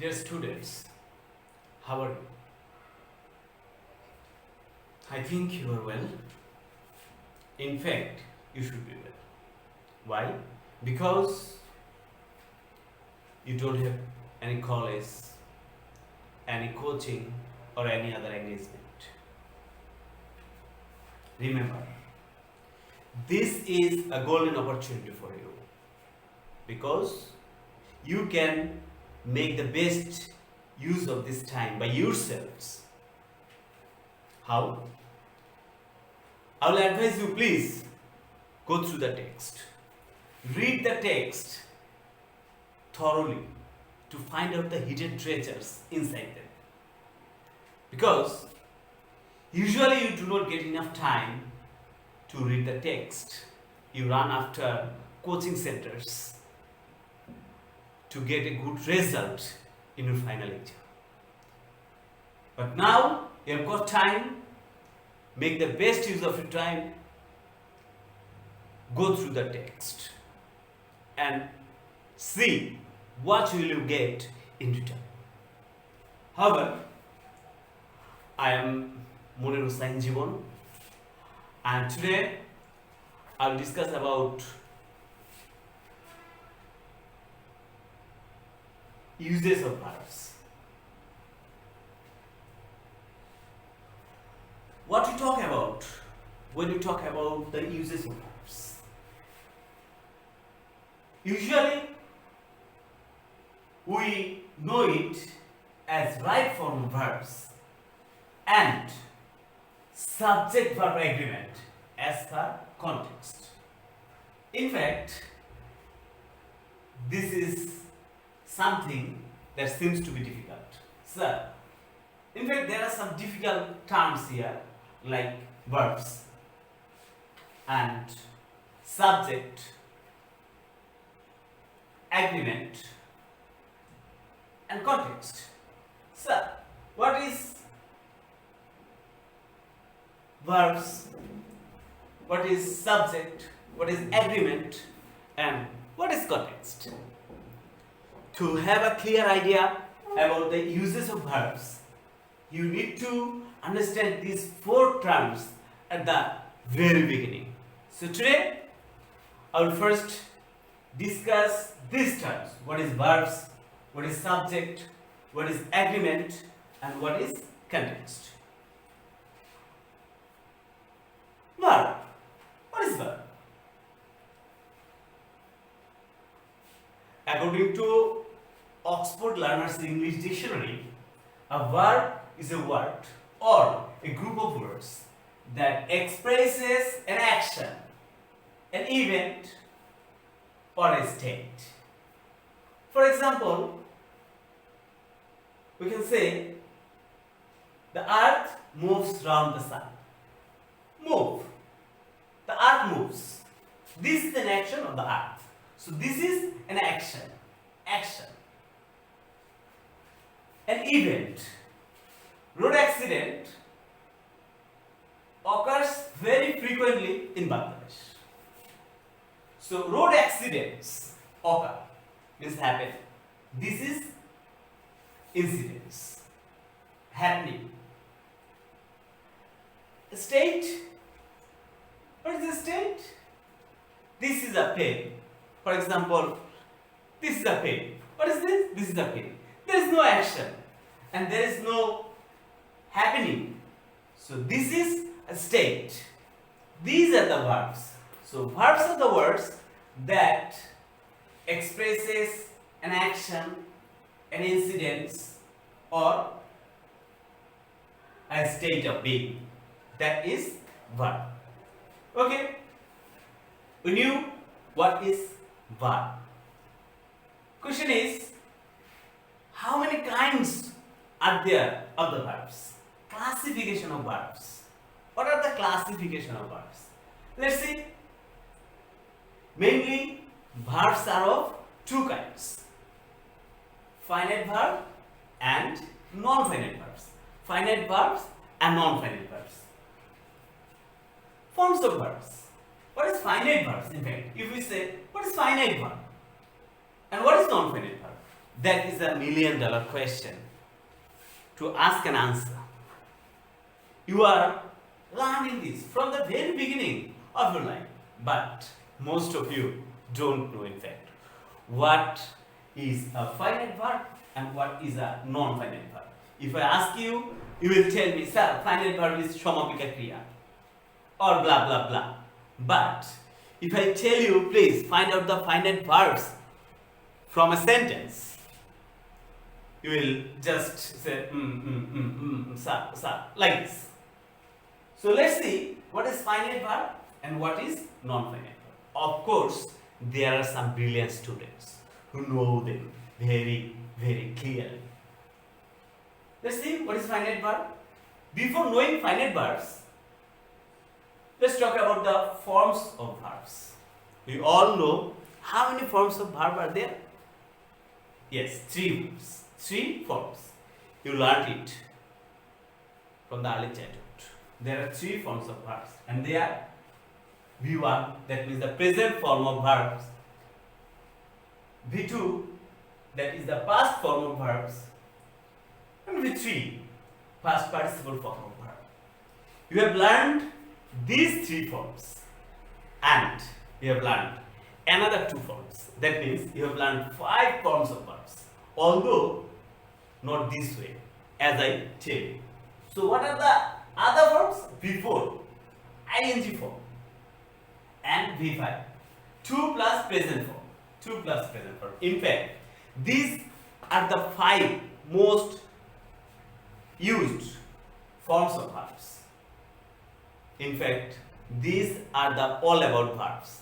Dear students, how are you? I think you are well. In fact, you should be well. Why? Because you don't have any college, any coaching, or any other engagement. Remember, this is a golden opportunity for you because you can make the best use of this time by yourselves. How? I will advise you, please go through the text. Read the text thoroughly to find out the hidden treasures inside them. Because usually you do not get enough time to read the text. You run after coaching centers to get a good result in your final exam. But now you have got time, make the best use of your time, go through the text and see what will you get in return. However, I am Monir Hussain Jibon and today I will discuss about uses of verbs. What we talk about when we talk about the uses of verbs? Usually we know it as right form verbs and subject verb agreement as per context. In fact, this is something that seems to be difficult. So, in fact, there are some difficult terms here like verbs and subject, agreement and context. So, what is verbs? What is subject? What is agreement? And what is context? To have a clear idea about the uses of verbs, you need to understand these four terms at the very beginning. So today, I will first discuss these terms. What is verbs? What is subject? What is agreement? And what is context? Verb. What is verb? According to Oxford Learners English Dictionary, a verb is a word or a group of words that expresses an action, an event, or a state. For example, we can say the earth moves round the sun. Move. The earth moves. This is an action of the earth. So this is an action. Action. An event. Road accident occurs very frequently in Bangladesh. So road accidents occur, means happen. This is incidents happening. State. What is the state? This is a pen. For example, this is a pen. What is this? This is a pen. There is no action and there is no happening. So this is a state. These are the verbs. So verbs are the words that expresses an action, an incident, or a state of being. That is verb. Okay? We knew what is verb. Question is, how many kinds are there of the verbs? Classification of verbs. What are the classification of verbs? Let's see. Mainly, verbs are of two kinds. Finite verb and non-finite verbs. Finite verbs and non-finite verbs. Forms of verbs. What is finite verbs? In fact, if we say, what is finite verb? And what is non-finite verb? That is $1,000,000 question to ask and answer. You are learning this from the very beginning of your life, but most of you don't know in fact what is a finite verb and what is a non-finite verb. If I ask you, you will tell me, sir, finite verb is Samapika Kriya or blah blah blah. But if I tell you, please find out the finite verbs from a sentence, you will just say sir, like this. So let's see what is finite verb and what is non-finite verb. Of course, there are some brilliant students who know them very, very clearly. Let's see what is finite verb. Before knowing finite verbs, let's talk about the forms of verbs. We all know how many forms of verb are there? Yes, 3 verbs, 3 forms. You learned it from the early childhood. There are 3 forms of verbs, and they are V1, that means the present form of verbs, V2, that is the past form of verbs, and V3, past participle form of verb. You have learned these 3 forms, and you have learned another 2 forms. That means you have learned 5 forms of verbs, although not this way, as I tell you. So what are the other verbs? V4, ing form, and V5, 2 plus present form, 2 plus present form. In fact, these are the 5 most used forms of verbs. In fact, these are the all about verbs.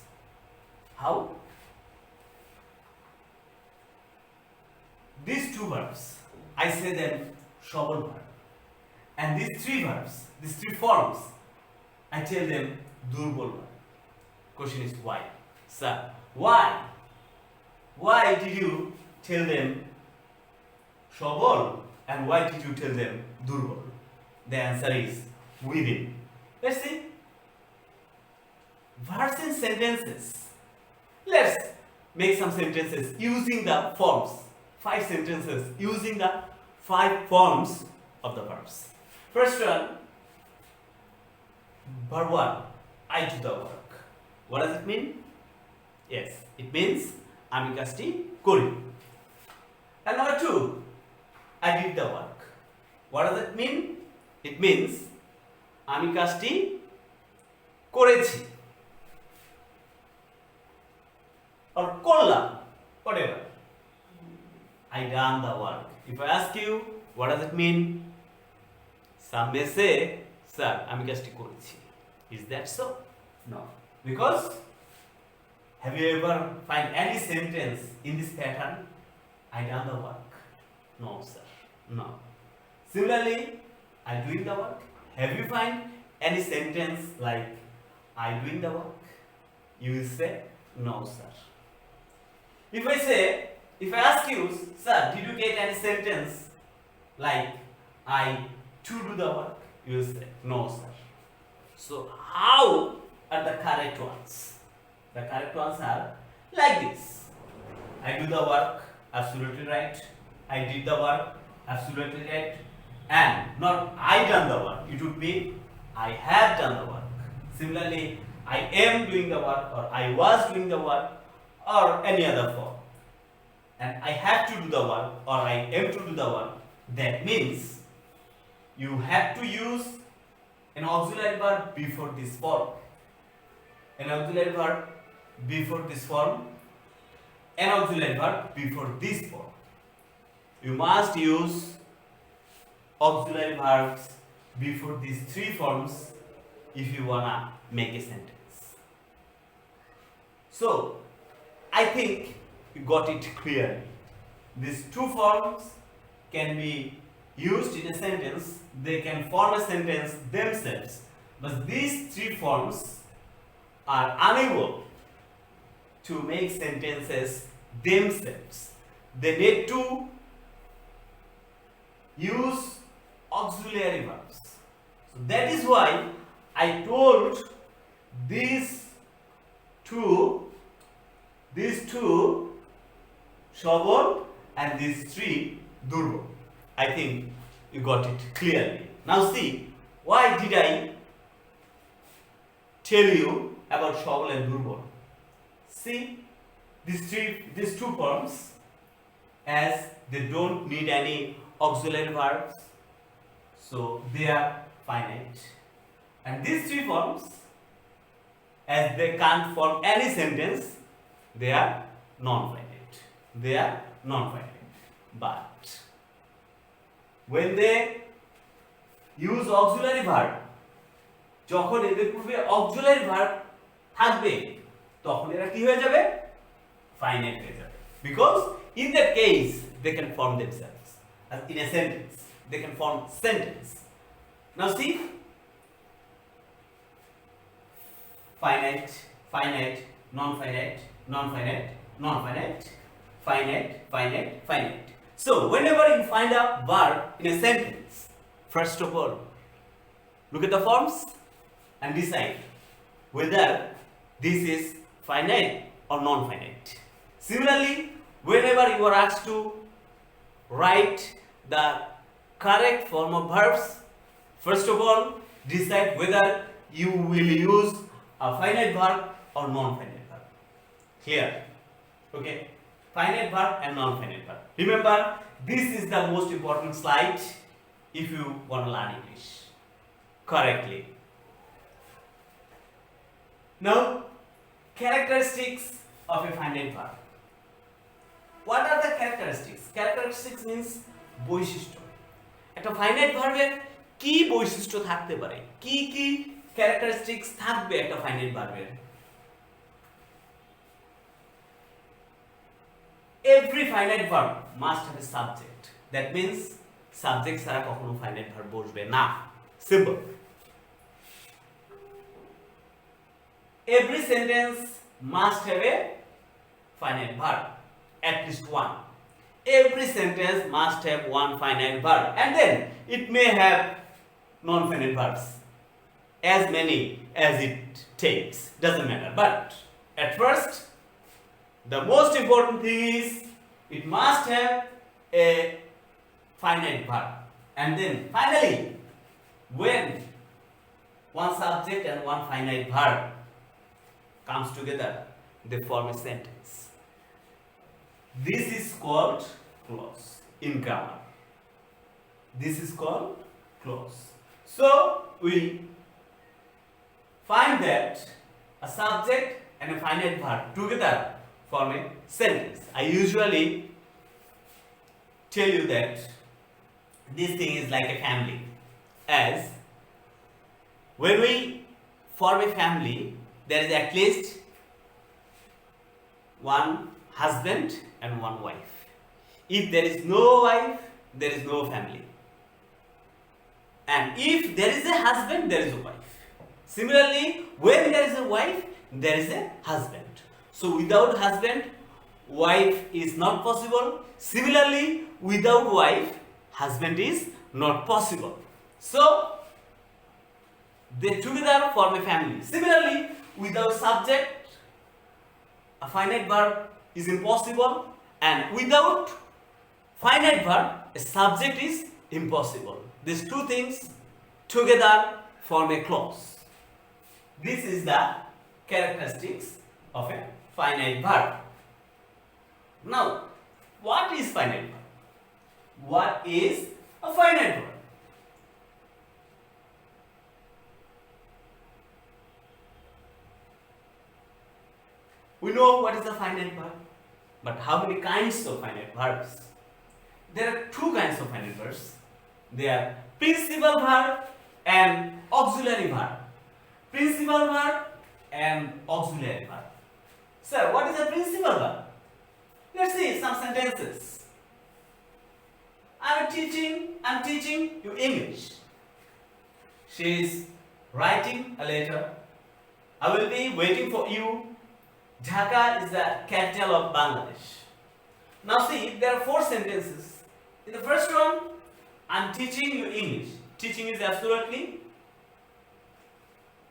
How? These 2 verbs, I say them Shabal verb. And these 3 verbs, these 3 forms, I tell them Durbal verb. Question is why? Sir, why? Why did you tell them Shabal and why did you tell them Durbal? The answer is within. Let's see. Verbs in sentences. Let's make some sentences using the forms. 5 sentences using the 5 forms of the verbs. First one, verb 1, I do the work. What does it mean? Yes, it means আমি কাজটি করি. And number 2, I did the work. What does it mean? It means আমি কাজটি করেছি or করলাম, whatever. I done the work. If I ask you, what does it mean? Some may say, sir, আমি কাজটি করেছি. Is that so? No. Because have you ever find any sentence in this pattern? I done the work. No, sir. No. Similarly, I doing the work. Have you find any sentence like I doing the work? You will say, no, sir. If I ask you, sir, did you get any sentence like I to do the work? You will say, no, sir. So how are the correct ones? The correct ones are like this. I do the work, absolutely right. I did the work, absolutely right. And not I done the work. It would be I have done the work. Similarly, I am doing the work or I was doing the work or any other form. And I have to do the work or I am to do the work. That means you have to use an auxiliary verb before this form. An auxiliary verb before this form. An auxiliary verb before this form. You must use auxiliary verbs before these 3 forms if you wanna make a sentence. So, I think you got it clearly. These 2 forms can be used in a sentence. They can form a sentence themselves. But these 3 forms are unable to make sentences themselves. They need to use auxiliary verbs. So that is why I told these two Shabal and these three durbal. I think you got it clearly. Now see, why did I tell you about সবল and দুর্বল? See, these two forms, as they don't need any auxiliary verbs, so they are finite. And these three forms, as they can't form any sentence, they are non-finite. They are non-finite. But when they use auxiliary verb, যখন এদের পূর্বে auxiliary verb থাকবে তখন এরা কি হয়ে যাবে? Finite হয়ে যাবে. Because in that case they can form themselves in a sentence. They can form sentence. Now see, finite, finite, non-finite, non-finite, non-finite, finite, finite, finite. So whenever you find a verb in a sentence, first of all, look at the forms and decide whether this is finite or non-finite. Similarly, whenever you are asked to write the correct form of verbs, first of all, decide whether you will use a finite verb or non-finite verb. Clear? Okay? Finite verb and non-finite verb. Remember, this is the most important slide if you want to learn English correctly. Now, characteristics of a finite verb. What are the characteristics? Characteristics means বৈশিষ্ট্য. একটা finite ভার্বের কি বৈশিষ্ট্য থাকতে পারে? কি কি characteristics থাকবে একটা ফাইনাইট ভার্বের? Every finite verb must have a subject. That means subject ছাড়া কখনো finite verb বসবে না. Simple. Every sentence must have a finite verb, at least one. Every sentence must have one finite verb, and then it may have non-finite verbs, as many as it takes, doesn't matter. But at first, the most important thing is it must have a finite verb, and then finally, when one subject and one finite verb comes together, they form a sentence. This is called clause in grammar. This is called clause. So we find that a subject and a finite verb together form a sentence. I usually tell you that this thing is like a family, as when we form a family, there is at least one husband and one wife. If there is no wife, there is no family. And if there is a husband, there is a wife. Similarly, when there is a wife, there is a husband. So without husband, wife is not possible. Similarly, without wife, husband is not possible. So they together form a family. Similarly, without subject, a finite verb is impossible, and without finite verb, a subject is impossible. These two things together form a clause. This is the characteristics of a finite verb. Now, what is finite verb? What is a finite verb? We know what is a finite verb, but how many kinds of finite verbs? There are two kinds of finite verbs. They are principal verb and auxiliary verb. Principal verb and auxiliary verb. Sir, what is a principal verb? Let's see some sentences. I'm teaching you English. She is writing a letter. I will be waiting for you. Dhaka is the capital of Bangladesh. Now see, there are four sentences. In the first one, I'm teaching you English. Teaching is absolutely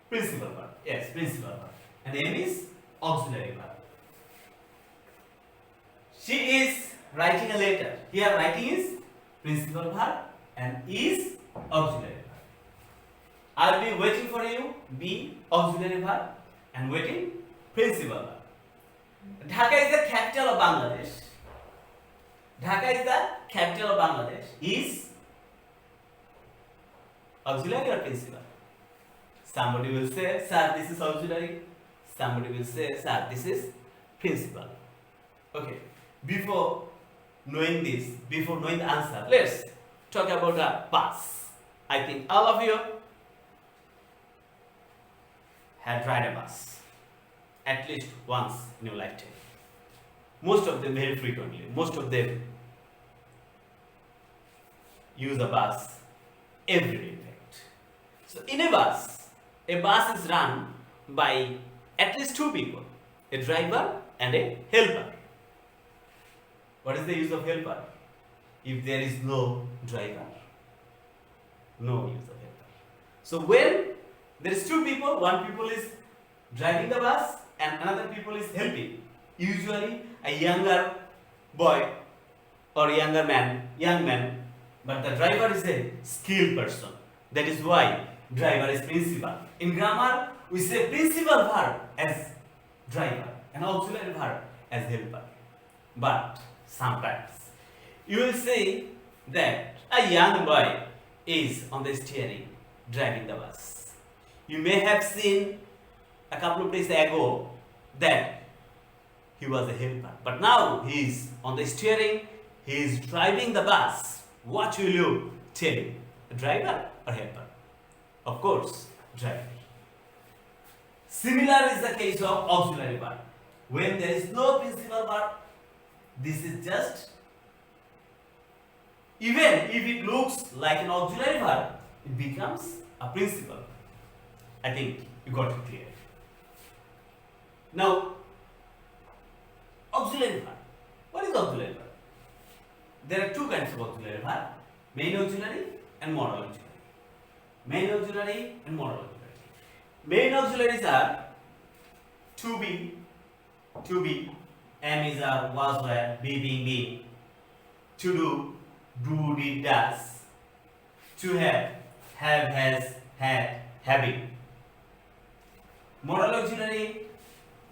principal verb. Yes, principal verb. And the M is auxiliary verb. She is writing a letter. Here writing is principal verb and is auxiliary verb. I'll be waiting for you, be auxiliary verb and waiting principal verb. Dhaka is the capital of Bangladesh. Dhaka is the capital of Bangladesh. Is auxiliary or principal? Somebody will say, sir, this is auxiliary. Somebody will say, sir, this is principal. Okay, before knowing this, before knowing the answer, let's talk about the bus. I think all of you had ride a bus at least once in your lifetime. Most of them very frequently. Most of them use a bus every day, in fact. So in a bus is run by at least two people, a driver and a helper. What is the use of helper? If there is no driver, no use of helper. So when there is two people, one people is driving the bus and another people is helping. Usually a younger boy or young man, but the driver is a skilled person. That is why driver is principal. In grammar, we say principal verb as driver and auxiliary verb as helper. But sometimes you will say that a young boy is on the steering driving the bus. You may have seen a couple of days ago that he was a helper, but now he is on the steering, he is driving the bus. What will you tell him? A driver or helper? Of course, driver. Similar is the case of auxiliary verb. When there is no principal verb, this is just, even if it looks like an auxiliary verb, it becomes a principal. I think you got it clear. Now, auxiliary verb. What is auxiliary verb? There are two kinds of auxiliary verb: main auxiliary and modal auxiliary. Main auxiliary and modal auxiliary. Main auxiliaries are to be, am is a, was, were, be, being, being, to do, did, does, to have, has, had, having. Modal auxiliary: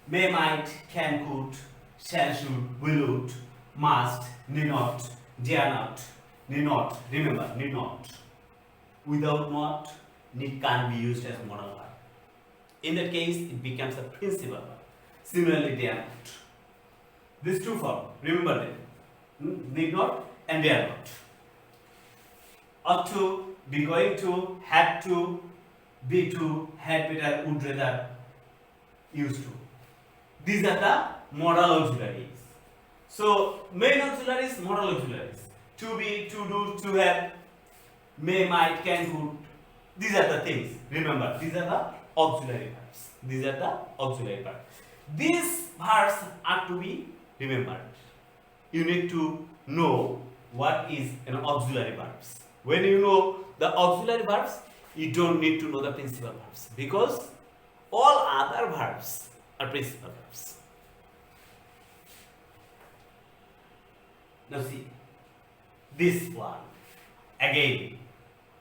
may, might, can, could, shall, should, will, would, must, need not, dare not, need not. Remember, need not. Without not, need can't be used as modal verb. In that case, it becomes a principal verb. Similarly, dare not. These two forms, remember them. Need not and dare not. Ought to, be going to, had to, be to, had better, would rather, used to. These are the modal auxiliaries. So, main auxiliaries, modal auxiliaries. To be, to do, to have, may, might, can, could. These are the things. Remember, these are the auxiliary verbs. These are the auxiliary verbs. These verbs are to be remembered. You need to know what is an auxiliary verbs. When you know the auxiliary verbs, you don't need to know the principal verbs, because all other verbs are principal verbs. Now see, this one, again,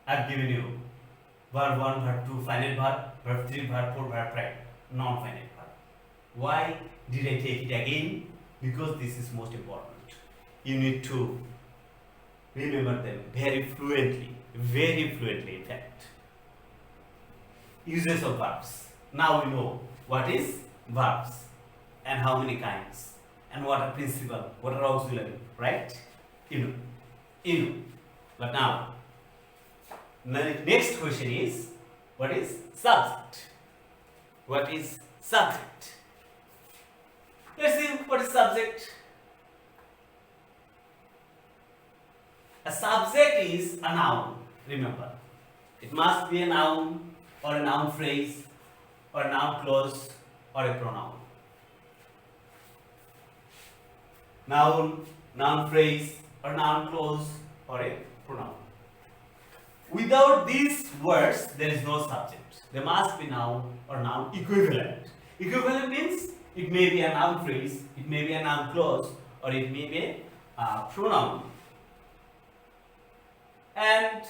I've given you verb 1, verb 2, finite verb, verb 3, verb 4, verb 5, non-finite verb. Why did I take it again? Because this is most important. You need to remember them very fluently in fact. Uses of verbs. Now we know what is verbs and how many kinds and what are principal, what are auxiliary, right? You know. But now, the next question is, what is subject? What is subject? Let's see what is subject. A subject is a noun, remember. It must be a noun or a noun phrase or a noun clause or a pronoun. Noun phrase or noun clause or a pronoun. Without these words, there is no subject. There must be noun or noun equivalent. Equivalent means it may be a noun phrase, it may be a noun clause, or it may be a pronoun and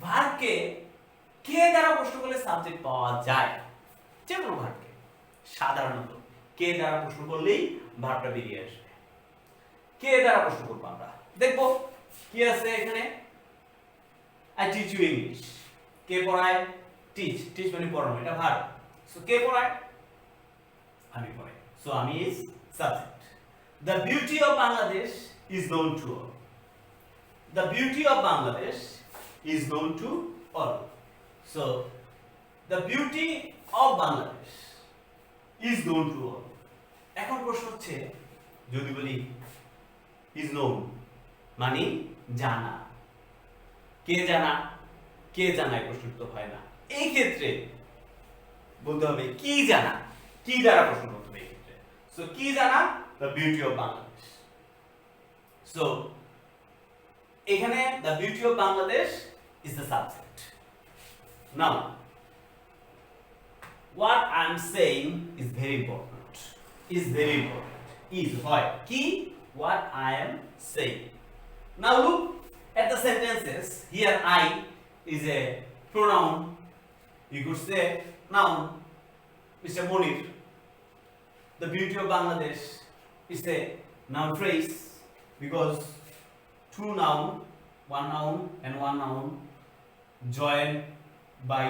ভার্বকে কে দ্বারা প্রশ্ন করলে subject পাওয়া যায়, যে কোনো ভার্বকে সাধারণত কে দ্বারা প্রশ্ন করলেই ভার্বটা বেরিয়ে আসবে। কে দ্বারা প্রশ্ন করব আমরা দেখব কি আছে এখানে। আই টিচ ইউ ইংলিশ, কে পড়ায়? টিচ, টিচ মানে পড়ানো, এটা ভার্ব। সো কে পড়ায়? আমি পড়াই, সো আমি is subject. The beauty of Bangladesh is known to all, the beauty of Bangladesh is known to all. So the beauty of Bangladesh is known to all. এখন প্রশ্ন হচ্ছে যদি বলি is known মানে জানা, কে জানা? কে জানায় প্রশ্ন তো হয় না, এই ক্ষেত্রে বলতে হবে কি জানা, কি দ্বারা প্রশ্ন করতে হবে এই ক্ষেত্রে। সো কি জানা? the beauty of Bangladesh. So এখানে the beauty of Bangladesh is the subject. Now, what I am saying is very important. Is very important. Is হয় কি? What I am saying. Now look at the sentences. Here I is a pronoun. You could say noun. Mr. Monir. The beauty of Bangladesh is a noun phrase because two noun, one noun and one noun joined by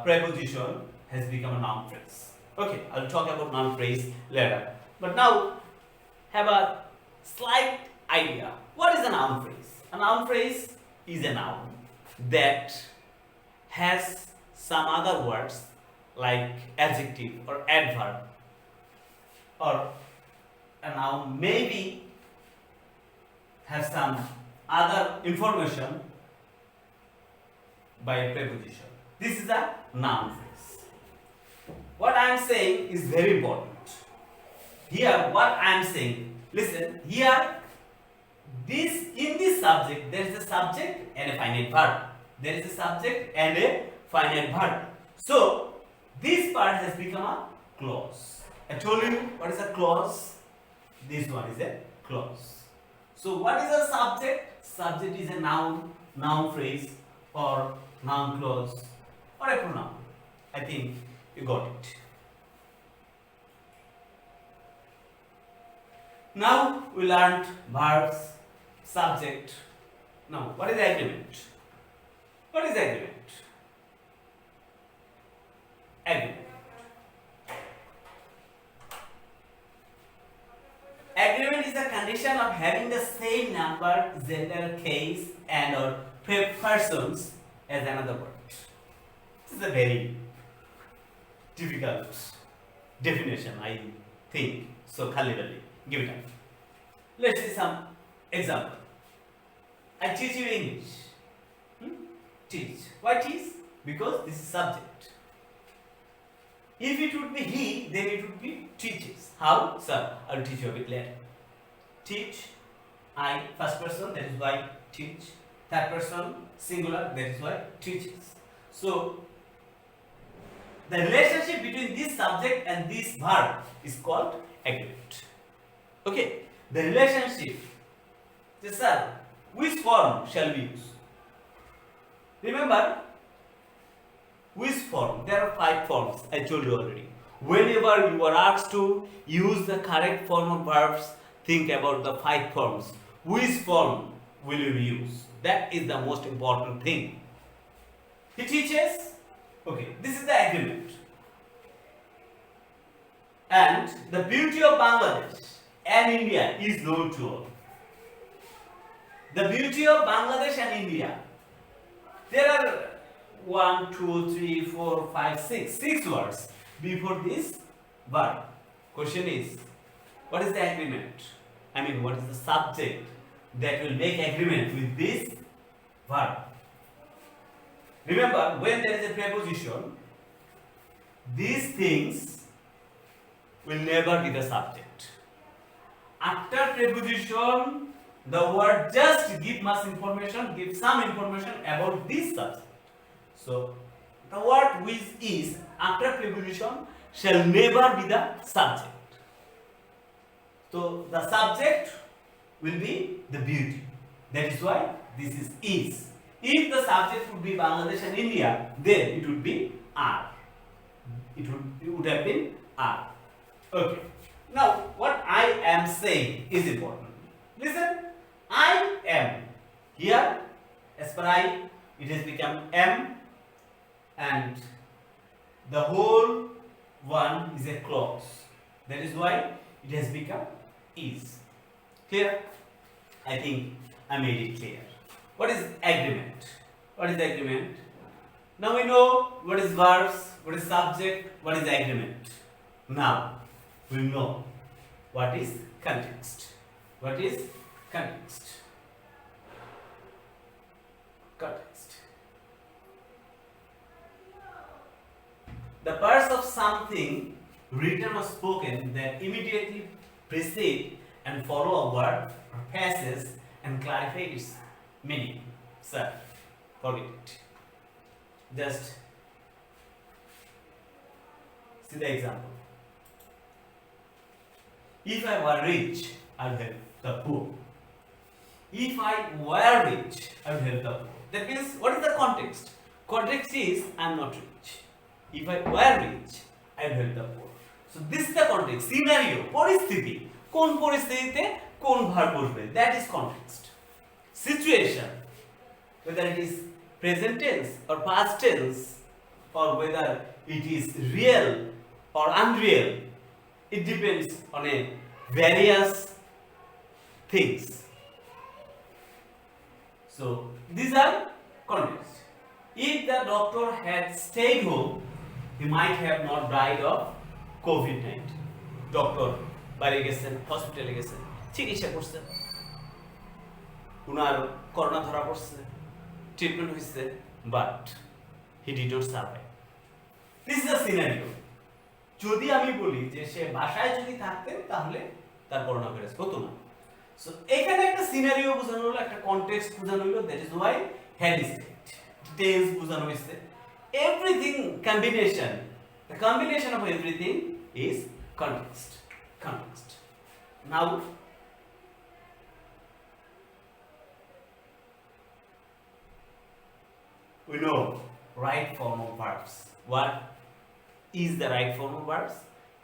preposition has become a noun phrase. Okay, I'll talk about noun phrase later. But now have a slight idea. What is a noun phrase? A noun phrase is a noun that has some other words like adjective or adverb, or a noun maybe has some other information by a preposition. This is a noun phrase. What I am saying is very important. Here, what I am saying, listen, here, in this subject, there is a subject and a finite verb. There is a subject and a finite verb. So, this part has become a clause. I told you what is a clause. This one is a clause. So, what is a subject? Subject is a noun, noun phrase, or noun clause, or a pronoun. I think you got it. Now we learned verbs, subject. Now what is agreement? What is agreement? Agreement. Agreement is the condition of having the same number, gender, case, and or persons as another word. This is a very difficult definition, I think. So, Khalidali, give it up. Let's see some example. I teach you English. Teach. Why teach? Because this is subject. If it would be he, then it would be teaches. How? Sir, I'll teach you a bit later. Teach. I, first person, that is why teach. Third person, singular, that is why teaches. So, the relationship between this subject and this verb is called agreement. Okay, the relationship. Sir, which form shall we use? Remember, which form? There are 5 forms, I told you already. Whenever you are asked to use the correct form of verbs, think about the 5 forms. Which form will you use? That is the most important thing. He teaches. Okay, this is the agreement. And the beauty of Bangladesh and India is known to all. The beauty of Bangladesh and India. There are 1, 2, 3, 4, 5, 6 words before this verb. Question is, what is the agreement? I mean, what is the subject that will make agreement with this verb? Remember, when there is a preposition, these things will never be the subject. After preposition, the word just give much information, give some information about this subject. So, the word which is after preposition shall never be the subject. So, the subject will be the beauty. That is why this is. If the subject would be Bangladesh and India, then it would be are. It would have been are. Okay. Now, what I am saying is important. Listen, I am. Here, as per I, it has become am, and the whole one is a clause. That is why it has become is. Clear? I think I made it clear. What is agreement? What is agreement? Now we know what is verbs, what is subject, what is agreement. Now we know what is context. What is context? Context. The parts of something written or spoken that immediately precede and follow a word or passes and clarify its meaning. Sir, forget it. Just see the example. If I were rich, I would help the poor. If I were rich, I would help the poor. That means, what is the context? Context is, I am not rich. If I were rich, I would help the poor. So this is the context, scenario, পরিস্থিতি, কোন পরিস্থিতিতে কোন verb বসবে, that is context. Situation, whether it is present tense or past tense, or whether it is real or unreal, it depends on a various things. So these are context. If the doctor had stayed home, he might have not died of COVID-19. Doctor বাইরে গেছেন, হসপিটালে গেছেন, চিকিৎসা করছেন, উনার corona ধরা পড়ছে, treatment হয়েছে, but he did not survive. This is a scenario. যদি আমি বলি যে সে বাসায় যদি থাকতেন তাহলে তার করোনা ভাইরাস হতো না। সো এখানে একটা সিনারিও বোঝানো হলো, একটা কনটেক্সট বোঝানো হলো, that is Y had state details বোঝানো হয়েছে। Everything combination, the combination of everything is context. Context. Now we know right form of verbs. What is the right form of verbs?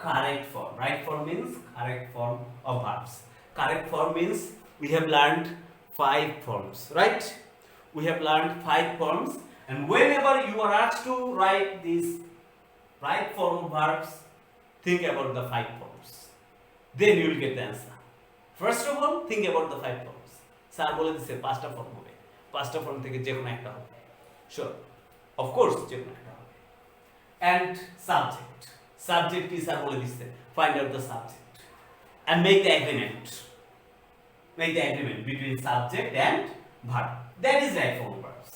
Correct form. Right form means correct form of verbs. Correct form means we have learned 5 forms, right? We have learned 5 forms, and whenever you are asked to write these right form of verbs, think about the 5 forms. Then you will get the answer. First of all, think about the 5 forms. Sir বলে দিছে 5টা form হবে, 5টা form থেকে যে কোনো একটা হবে, sure, of course যে কোনো একটা হবে। And subject, subject কি স্যার বলে দিছে, find out the subject and make the agreement, make the agreement between subject and verb. That is right form of verbs.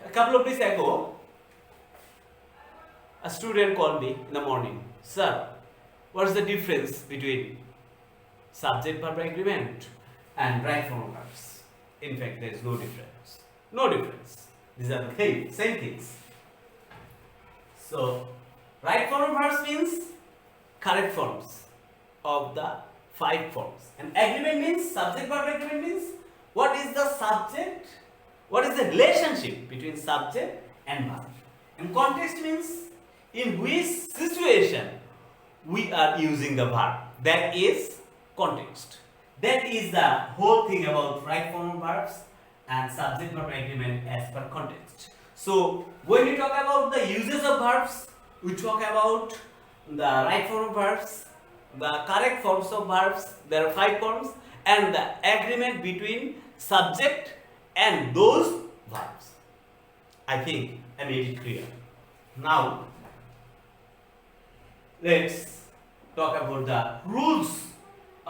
A couple of days ago, a student called me in the morning. Sir, what is the difference between subject verb agreement and right form of verbs? In fact, there is no difference. No difference. These are the same things. So, right form of verbs means correct forms of the 5 forms. And agreement means, subject verb agreement means, what is the subject? What is the relationship between subject and verb? And context means, in which situation we are using the verb. That is context. That is the whole thing about right form of verbs and subject verb agreement as per context. So when we talk about the uses of verbs, we talk about the right form of verbs, the correct forms of verbs, there are 5 forms, and the agreement between subject and those verbs. I think I made it clear. Now let's talk about the rules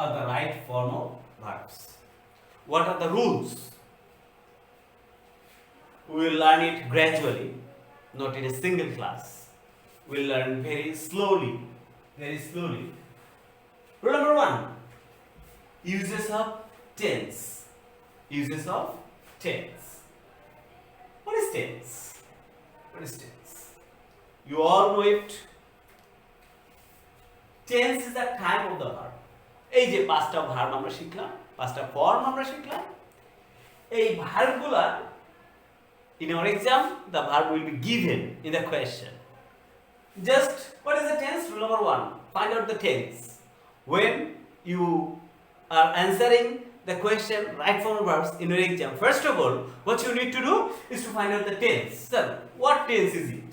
of the right form of verbs. What are the rules? We will learn it gradually, not in a single class. We will learn very slowly, very slowly. Rule number 1, uses of tense. Uses of tense. What is tense? What is tense? You all know it. Tense is the time of the verb. এই যে পাঁচটা verb আমরা শিখলাম, পাঁচটা form আমরা শিখলাম, এই ভার্বগুলা in our exam the verb will be given in the question. Just what is the tense? Rule number 1, find out the tense. When you are answering the question right form verbs in your exam, first of all what you need to do is to find out the tense. Sir, what tense is it?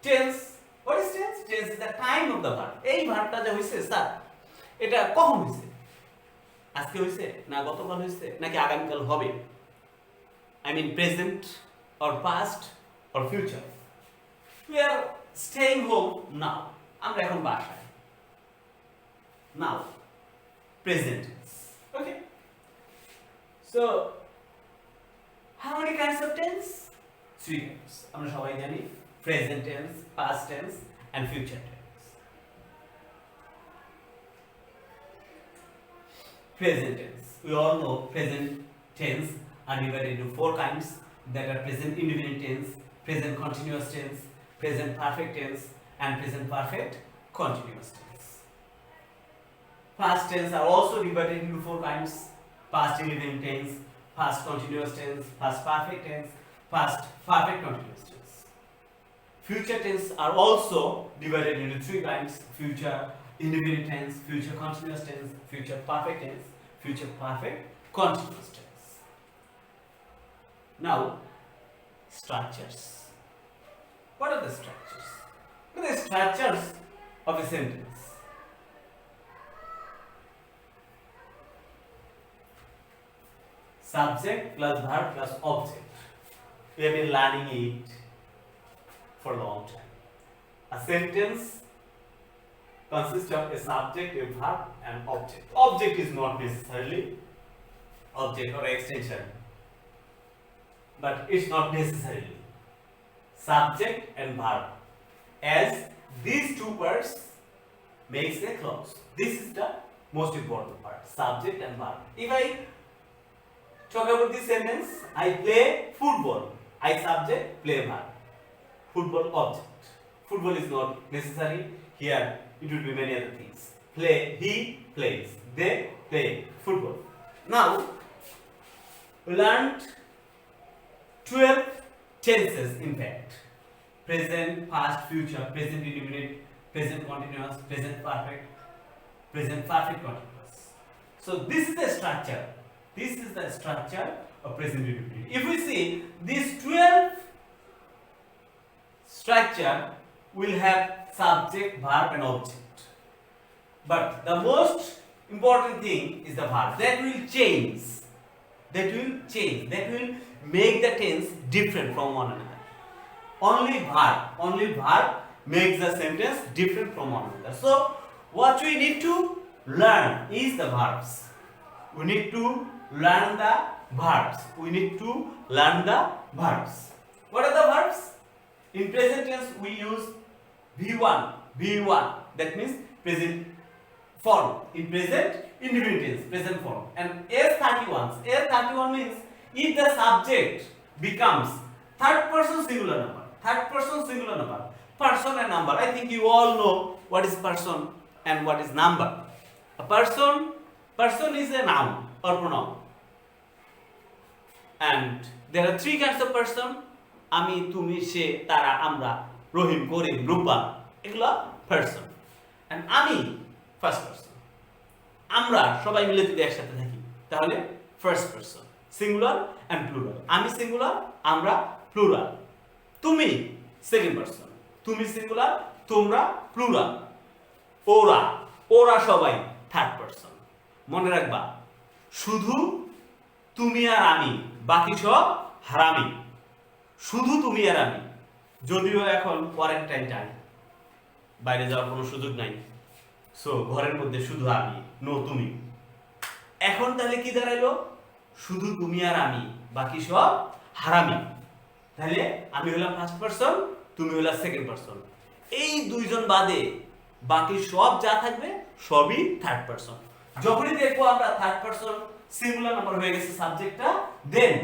Tense, what is tense? Tense is the time of the verb. এই ভার্বটা যে হইছে sir, এটা কখন হইছে? আজকে হইছে না গতকাল হইছে নাকি আগামীকাল হবে? I mean present or past or future. We are staying home now. আমরা এখন বাসায়। Now, present tense. Okay. So, how many kinds of tense? 3 kinds. আমরা সবাই জানি present tense, past tense, and future tense. Present tense. We all know present tense are divided into 4 kinds, that are present indefinite tense, present continuous tense, present perfect tense, and present perfect continuous tense. Past tense are also divided into 4 kinds: past indefinite tense, past continuous tense, past perfect tense, past perfect continuous tense. Future tense are also divided into 3 kinds: future indefinite tense, future continuous tense, future perfect tense, future perfect continuous tense. Now, structures. What are the structures? What are the structures of a sentence? Subject plus verb plus object. We have been learning it for a long time. A sentence consists of a subject, a verb, and object. Object is not necessarily object or extension, but it's not necessarily subject and verb, as these 2 parts makes a clause. This is the most important part, subject and verb. If I talk about this sentence, I play football, I subject, play verb, football object. Football is not necessary here, it will be many other things. Play, he plays, they play football. Now we learned 12 tenses in fact: present, past, future, present indefinite, present continuous, present perfect, present perfect continuous. So this is the structure. This is the structure of present indefinite. If we see these 12 structure will have subject, verb, and object. But the most important thing is the verb. That will change. That will change. That will make the tense different from one another. Only verb makes the sentence different from one another. So what we need to learn is the verbs. We need to learn the verbs. We need to learn the verbs. What are the verbs? In present tense we use V1. That means present form. In present indefinite tense, present form. And S31 means if the subject becomes third person singular number. Person and number. I think you all know what is person and what is number. A person is a noun or pronoun. And there are 3 kinds of person: আমি, তুমি, সে, তারা, আমরা, রহিম, করিম, রূপবান, এগুলা person. And আমি first person. আমরা সবাই মিলে যদি একসাথে থাকি তাহলে first person, singular and plural. আমি singular, আমরা plural. তুমি second person, তুমি singular, তোমরা plural. ওরা সবাই third person. মনে রাখবা, শুধু তুমি আর আমি, বাকি সব হারামি। শুধু তুমি আর আমি, যদিও এখন কোয়ারেন্টাইন টাইম, বাইরে যাওয়ার কোনো সুযোগ নাই, সো ঘরের মধ্যে শুধু আমি, নো তুমি। এখন তাহলে কি দাঁড়াইলো? শুধু তুমি আর আমি, বাকি সব হারামি। তাহলে আমি হলাম ফার্স্ট পারসন, তুমি হলা সেকেন্ড পারসন। এই 2 জন বাদে বাকি সব যা থাকবে সবই থার্ড পারসন। যখনই দেখবো আমরা থার্ড পারসন সিঙ্গুলার নাম্বার হয়ে গেছে সাবজেক্টটা, দেন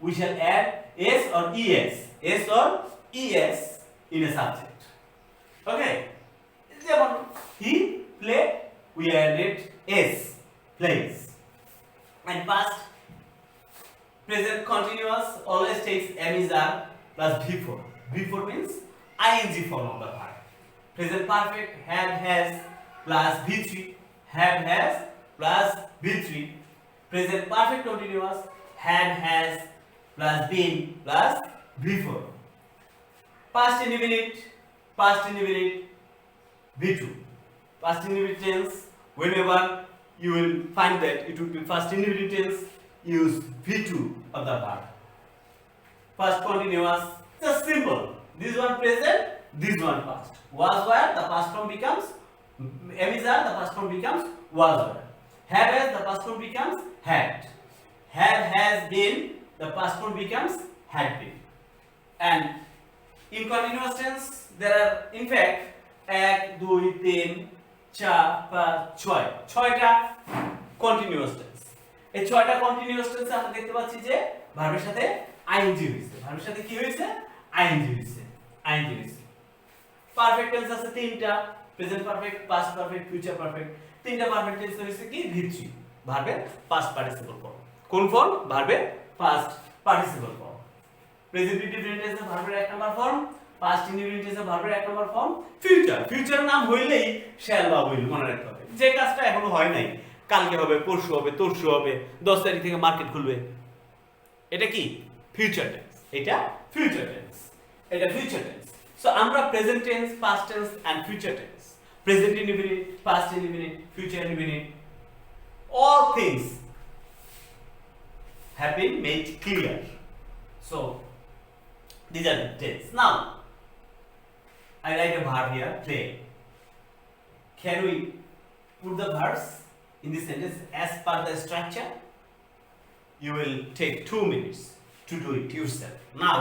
we shall add s or es in a subject. Okay, যেমন he play, we added S, plays. And past present continuous always takes am is are plus V4. V4 means ing form of the verb. Present perfect have has plus V3. Have has plus V3. Present perfect continuous had has plus been plus V4. Past indefinite V2. Past indefinite tense, whenever you will find that it would be past indefinite tense, use V2 of the verb. Past continuous, just simple. This one present, this one past. Was where, the past form becomes am is are, the past form becomes was were. Have has, the past form becomes had. Have has been, the past form becomes had been. And in continuous tense, there are in fact 1, 2, 3, 4, 5, 6 ছয়টা continuous tense. এই ছয়টা continuous টেন্সে আমরা দেখতে পাচ্ছি যে ভার্বের সাথে আইএনজি হইছে। ভার্বের সাথে কি হইছে? আইএনজি হইছে। আইএনজি হইছে। পারফেক্ট টেন্স আছে তিনটা, present perfect, past perfect, future perfect. তিনটা পারফেক্ট টেন্স হইছে কি? ভিত্তি। ভার্বের পাস্ট পার্টিসিপল ফর্ম। কোন ফর্ম? ভার্বের past participle form. Present indefinite টেন্সে ভার্বের এক নাম্বার ফর্ম, পাস্ট ইনডিফিনিট টেন্সে ভার্বের এক নাম্বার ফর্ম, ফিউচার নাম হইলেই শ্যাল বা উইল মনে রাখতে হবে। যে কাজটা এখনো হয় নাই, কালকে হবে, পরশু হবে, তরশু হবে, 10 তারিখ থেকে মার্কেট খুলবে, এটা কি? Future tense. এটা ফিউচার টেন্স। এটা ফিউচার টেন্স। সো আমরা present tense, past tense and future tense, present indefinite, past indefinite, future indefinite, all things have been made clear. So these are the tense. Now I write a verb here, play. Can we put the verbs in this sentence as per the structure? You will take 2 minutes to do it yourself. Now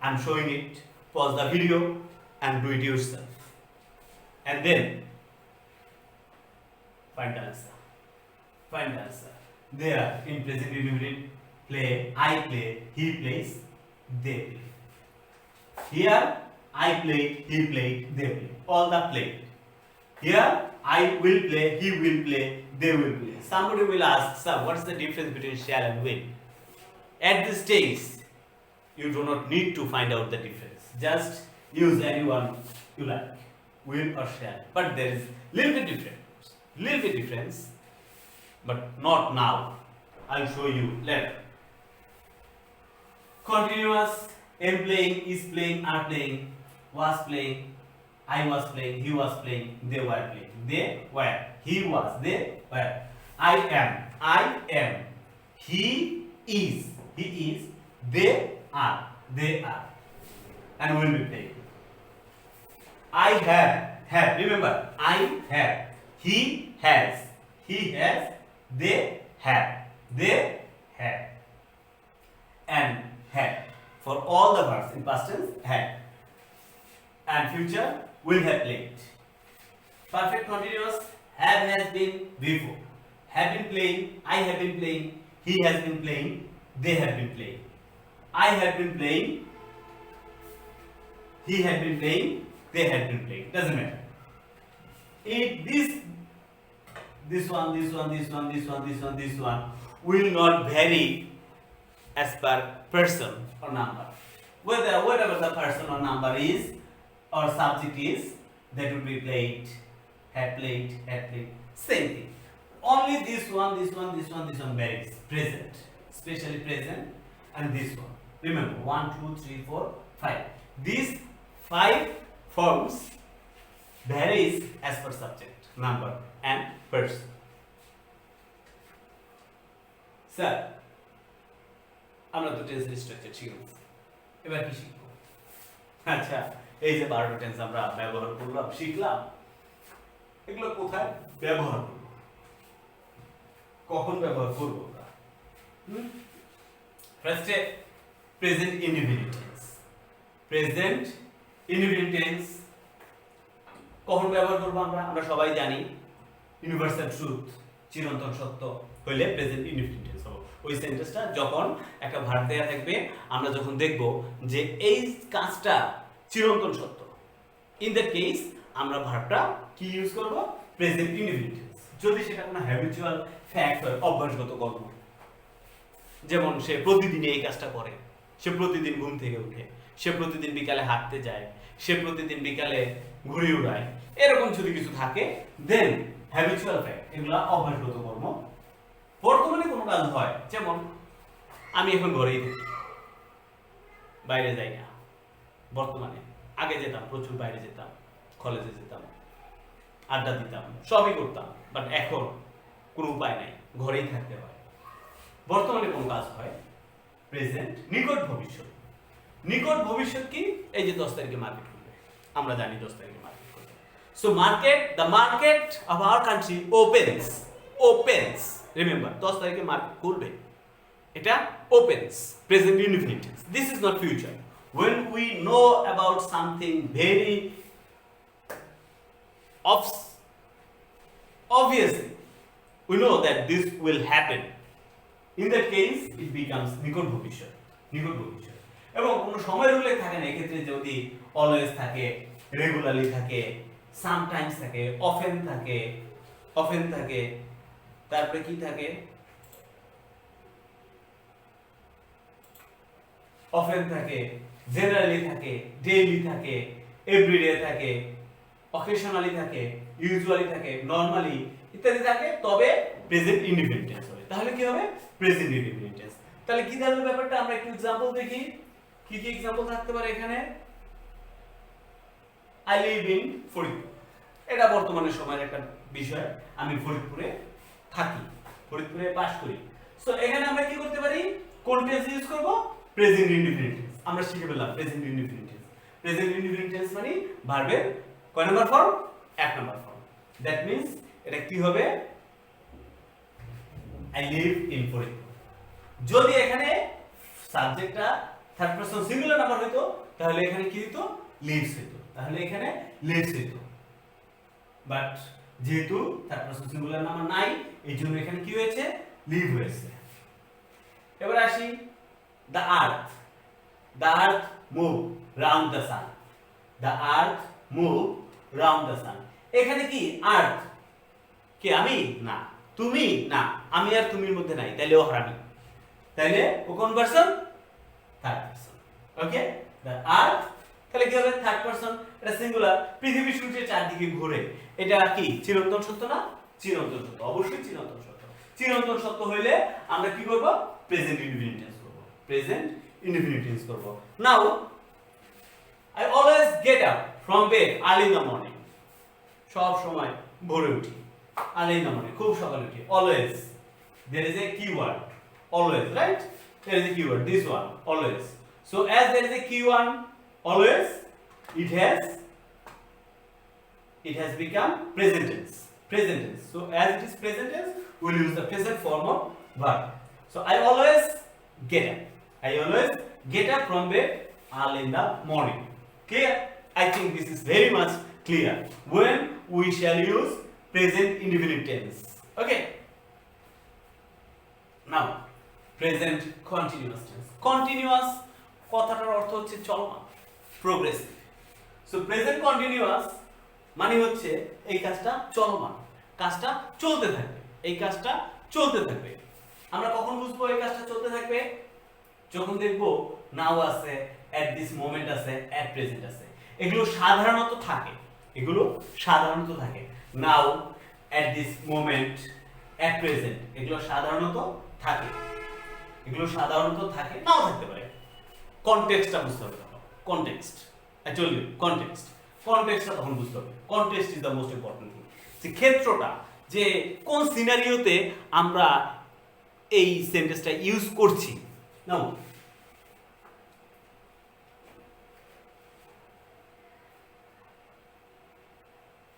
I'm showing it. Pause the video and do it yourself. And then find the answer. Find the answer. There in present indefinite, play, I play, he plays, they play. Here I play, he played, they play. All the played. Here I will play, he will play, they will play. Somebody will ask, sir, what's the difference between shall and will? At this stage, you do not need to find out the difference. Just use anyone you like, will or shall. But there is little bit difference, but not now. I'll show you later. Continuous, am playing, is playing, are playing, was playing, I was playing, he was playing, they were playing. They were, he was, they were. I am, he is, they are, and will be playing. I have, remember, I have, he has, they have, and had. For all the verbs in past tense, had. And future, will have played. Perfect continuous, have has been before. Have been playing, I have been playing, he has been playing, they have been playing. I have been playing, he had been playing, they had been playing. Doesn't matter. This one will not vary as per person or number. Whatever the person or number is or subject is, that will be played, had played, same thing. Only this one varies. Present, especially present, and this one. Remember, 1, 2, 3, 4, 5. These 5 forms varies as per subject, number, and person. Sir, আমরা তো tense structure শিখলাম, এবার কি শিখবো? আচ্ছা, এই যে 12টা tense আমরা ব্যবহার করলাম, শিখলাম, এগুলো কোথায় ব্যবহার করব, কখন ব্যবহার করব আমরা? ফার্স্টে present indefinite tense. Present indefinite tense কখন ব্যবহার করব আমরা? আমরা সবাই জানি ইউনিভার্সাল ট্রুথ, চিরন্তন সত্য হইলে প্রেজেন্ট ইনডিফিনিট টেন্স হবে। ওই সেন্টেন্সটা যখন একটা ভার্ব দেয়া থাকবে, আমরা যখন দেখব যে এই কাজটা চিরন্তন সত্য, ইন দ্যাট কেস আমরা ভার্বটা কি ইউজ করব? Present indefinite tense. যদি সেটা কোনো হ্যাবিচুয়াল ফ্যাক্ট হয়, অভ্যাসগত কর্ম, যেমন সে প্রতিদিন এই কাজটা করে, সে প্রতিদিন ঘুম থেকে উঠে, সে প্রতিদিন বিকালে হাঁটতে যায়, সে প্রতিদিন বিকালে ঘুড়ি উড়ায়, এরকম যদি কিছু থাকে দেন হ্যাবিচুয়াল ফ্যাক্ট, এগুলা অভ্যাসগত কর্ম। বর্তমানে কোনো কাজ হয়, যেমন আমি এখন ঘরেই থাকি, বাইরে যাই না বর্তমানে, আগে যেতাম, প্রচুর বাইরে যেতাম, কলেজে যেতাম, আড্ডা দিতাম, সবই করতাম, বাট এখন কোনো উপায় নাই, ঘরেই থাকতে হয়। বর্তমানে কোন কাজ হয়, প্রেজেন্ট। নিকট ভবিষ্যৎ, নিকট ভবিষ্যৎ কি, এই যে 10 তারিখে মার্কেট খুলবে, আমরা জানি 10 তারিখে মার্কেট খুলবে। So market, the market of our country opens, opens, remember 10 তারিখে মার্কেট খুলবে, এটা opens, present indefinite tense, this is not future. when we know about something very obviously, we know that this will happen, in that case it becomes নিকট ভবিষ্যৎ, নিকট ভবিষ্যৎ। এবং কোনো সময়ের উল্লেখ থাকে না, এক্ষেত্রে যদি অলওয়েজ থাকে, রেগুলারলি থাকে, সামটাইমস থাকে, অফেন থাকে, অফেন থাকে, তারপরে কি থাকে, অফেন থাকে, জেনারেলি থাকে, ডেইলি থাকে, এভরিডে থাকে, অকেশনালি থাকে, ইউজুয়ালি থাকে, নরমালি ইত্যাদি থাকে, তবে প্রেজেন্ট ইনডিফিনিট টেন্স হবে। তাহলে কি হবে, প্রেজেন্ট ইনডিফিনিট টেন্স। তাহলে কি দাঁড়ালো ব্যাপারটা, আমরা একটু एग्जांपल দেখি, কি কি एग्जांपल থাকতে পারে এখানে। আই লিভ ইন ফরিদপুর, এটা বর্তমানে সময়ের একটা বিষয়, আমি ফরিদপুরে থাকি, ফরিদপুরে বাস করি। সো এখানে আমরা কি করতে পারি, কোন টেন্স ইউজ করব, প্রেজেন্ট ইনডিফিনিট টেন্স। আমরা শিখে ফেললাম present indefinite tense. Present indefinite tense মানে ভার্বের কয় number form, 1 number form. That means এটা কি হবে, আই লিভ ইন ফরিদপুর। যদি এখানে সাবজেক্টটা থার্ড পারসন সিঙ্গুলার নাম্বার হইতো, তাহলে এখানে কি হইতো, লিভস হইতো, তাহলে এখানে লিভস হইতো। বাট যেহেতু থার্ড পারসন সিঙ্গুলার নাম্বার নাই, এই জন্য এখানে কি হয়েছে, লিভ হয়েছে। এবার আসি, the earth, the earth move round the sun, the earth move round the sun। এখানে কি earth কে, আমি না, তুমি না, আমি আর তুমির মধ্যে নাই, তাহলে ও হারামি, তাহলে ও কোন person, third person. Okay, the earth, তাহলে কি হবে, থার্ড পারসন, এটা সিঙ্গুলার, পৃথিবী সূর্যের চারদিকে ঘোরে, এটা কি চিরন্তন সত্য না, চিরন্তন সত্য, অবশ্যই চিরন্তন সত্য। চিরন্তন সত্য হইলে আমরা কি করব, প্রেজেন্ট ইনডিফিনিট টেন্স করব, প্রেজেন্ট ইনডিফিনিট টেন্স করব। নাও I always get up from bed early in the morning, সব সময় ভোরে উঠি, early in the morning, খুব সকালে উঠি, always, there is a keyword, always, right, there is a keyword, this one, always. So as there is a keyword always, it has become present tense, present tense. So as it is present tense, we will use the present form of verb. So I always get up, I always get up from bed early in the morning. Clear? I think this is very much clear when we shall use present indefinite tense. Okay, now present continuous tense. Continuous কথাটার অর্থ হচ্ছে চলমান, progressive. So present continuous মানে হচ্ছে এই কাজটা চলমান, কাজটা চলতে থাকবে, এই কাজটা চলতে থাকবে। আমরা কখন বুঝবো এই কাজটা চলতে থাকবে, যখন দেখবো নাও আছে, এট দিস মোমেন্ট আছে, এট প্রেজেন্ট আছে, এগুলো সাধারণত থাকে, এগুলো সাধারণত থাকে, now, at this moment, at present, এগুলো সাধারণত থাকে, এগুলো সাধারণত থাকে, নাও থাকতে পারে। কনটেক্সটটা বুঝতে হবে, কনটেক্সট, অ্যাকচুয়ালি কনটেক্সট, কনটেক্সটটা তখন বুঝতে হবে। Context is the most important thing, যে ক্ষেত্রটা, যে কোন সিনারিওতে আমরা এই সেন্টেন্সটা ইউজ করছি। Now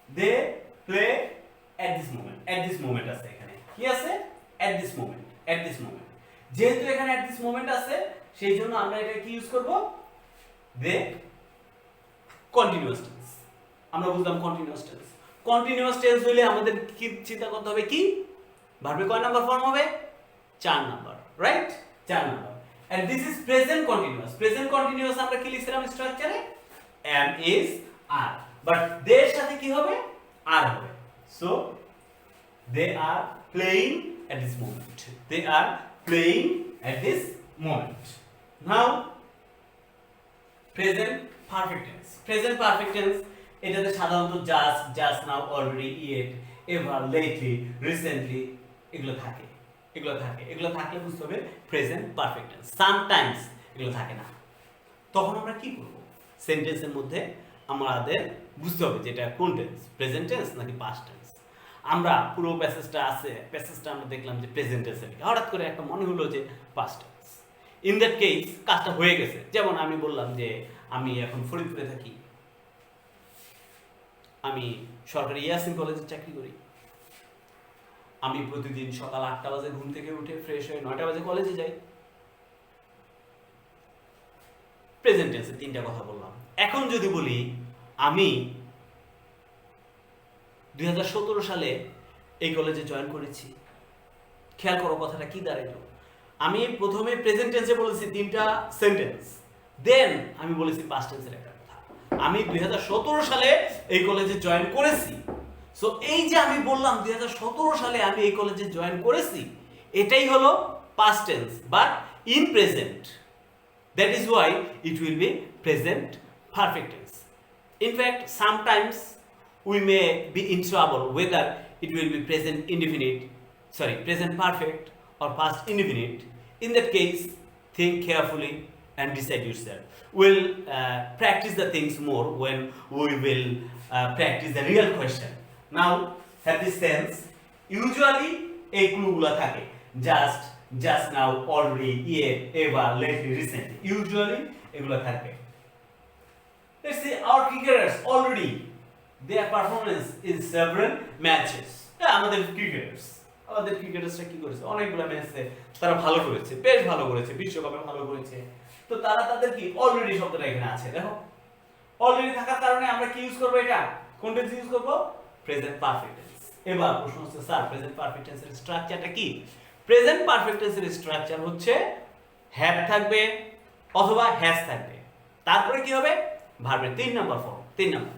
they play at this moment, at this moment আছে, এখানে কি আছে, at this moment, at this moment. যেহেতু এখানে এট দিস মোমেন্ট আছে, সেই জন্য আমরা এটা কি ইউজ করব, দে কন্টিনিউয়াস টেন্স। আমরা বুঝলাম কন্টিনিউয়াস টেন্স। কন্টিনিউয়াস টেন্স হইলে আমাদের কি চিন্তা করতে হবে, কি ভার্বে কয় নাম্বার ফর্ম হবে, 4 number, right, 4 number. And this is present continuous. Present continuous আমরা কি লিখছিলাম স্ট্রাকচারে, am is are, বাট দের সাথে কি হবে, আর হবে। So They are playing at this moment. They are playing at this moment. Now, present perfect tense. Present perfect tense এটাতে সাধারণত just now, already, yet, ever, lately, recently এগুলো থাকে। এগুলো থাকলে বুঝতে হবে প্রেজেন্ট পারফেক্ট টেন্স। সামটাইমস এগুলো থাকে না। তখন আমরা কি করব? সেন্টেন্সের মধ্যে আমাদের বুঝতে হবে যে এটা কোন টেন্স, প্রেজেন্ট টেন্স নাকি পাস্ট টেন্স। আমরা পুরো প্যাসেজটা আমরা দেখলাম যে প্রেজেন্ট টেন্সে লিখা, হঠাৎ করে একটা মনে হলো যে past tense. In that case কাজটা হয়ে গেছে। যেমন আমি বললাম যে আমি এখন ফরিদপুরে থাকি, আমি সরকারি ইয়াসিন কলেজে চাকরি করি, আমি প্রতিদিন সকাল 8টা বাজে ঘুম থেকে উঠে ফ্রেশ হয়ে 9টা বাজে কলেজে যাই। প্রেজেন্ট টেন্সে তিনটা কথা বললাম। এখন যদি বলি আমি 2017 সালে এই কলেজে জয়েন করেছি, খেয়াল করো কথাটা কি দাঁড়াইলো। আমি প্রথমে প্রেজেন্ট টেন্সে বলেছি তিনটা সেন্টেন্স, দেন আমি বলেছি পাস্ট টেন্সের একটা কথা। আমি 2017 সালে এই কলেজে জয়েন করেছি। সো এই যে আমি বললাম 2017 সালে আমি এই কলেজে জয়েন করেছি, এটাই হলো past tense but in present. That is why it will be present perfect tense. In fact, sometimes we may be in trouble whether it will be present perfect or past indefinite. In that case, think carefully and decide yourself. We'll practice the things more when we will practice the real question. Now, have this tense. Usually, এই ক্লুগুলো থাকে just now, already, yet, ever, lately, recently. Usually, এগুলো থাকে। Let's say our cricketers already their performance in several matches. আমাদের ক্রিকেটার্সরা কি করেছে, অনেকগুলো ম্যাচে তারা ভালো করেছে, বেশ ভালো করেছে, বিশ্বকাপে ভালো করেছে। তো তারা তাদের কি অলরেডি শব্দটা এখানে আছে, দেখো অলরেডি থাকার কারণে আমরা কি ইউজ করব, এটা কোন টেন্স ইউজ করব, প্রেজেন্ট পারফেক্ট টেন্স। এবার প্রশ্ন হচ্ছে স্যার প্রেজেন্ট পারফেক্ট টেন্সের স্ট্রাকচারটা কি? প্রেজেন্ট পারফেক্ট টেন্সের স্ট্রাকচার হচ্ছে হ্যাভ থাকবে অথবা হ্যাজ থাকবে, তারপরে কি হবে ভার্বের 3 number form. 3 number.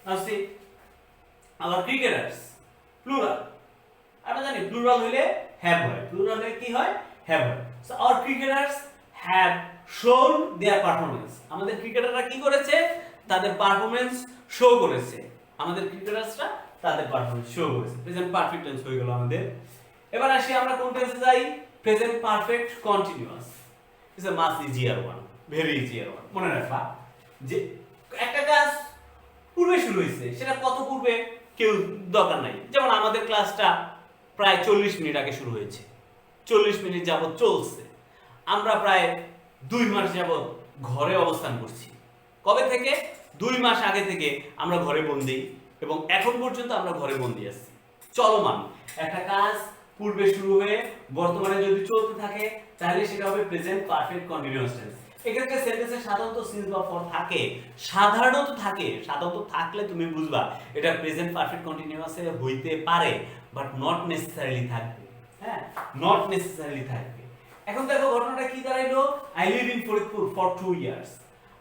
Now see, our cricketers plural, আমরা জানি প্লুরাল হইলে হ্যাভ হয়, প্লুরাল হলে কি হয়, হ্যাভ হয়। So our cricketers have shown their performance. আমাদের ক্রিকেটাররা কি করেছে, তাদের পারফরম্যান্স শো করেছে। আমাদের ক্রিকেটার্সরা তাদের পারফরম্যান্স শো করেছে। প্রেজেন্ট পারফেক্ট টেন্স হয়ে গেল আমাদের। এবার আসি আমরা কোন টেন্সে যাই, present perfect continuous. It's a much easier one, very easier one. মনে রাখবা যে একটা কাজ পূর্বে শুরু হয়েছে, সেটা কত পূর্বে কেউ দরকার নাই। যেমন আমাদের ক্লাসটা প্রায় 40 মিনিট আগে শুরু হয়েছে, 40 মিনিট যাবত চলছে। আমরা প্রায় 2 মাস যাবত ঘরে অবস্থান করছি। কবে থেকে? 2 মাস আগে থেকে আমরা ঘরে বন্দি এবং এখন পর্যন্ত আমরা ঘরে বন্দি আছি। চলমান একটা কাজ পূর্বে শুরু হয়ে বর্তমানে যদি চলতে থাকে তাহলে সেটা হবে প্রেজেন্ট পারফেক্ট কন্টিনিউয়াস টেন্স। এক্ষেত্রে সেন্টেন্সে সাধারণত সিন্স বা ফর থাকে, সাধারণত থাকলে তুমি বুঝবা এটা প্রেজেন্ট পারফেক্ট কন্টিনিউয়াস এ হইতে পারে বাট নট নেসেসারিলি থাকবে। হ্যাঁ, নট নেসেসারিলি থাকবে। এখন দেখো ঘটনাটা কি দাঁড়াইলো, I live in Faridpur for 2 years.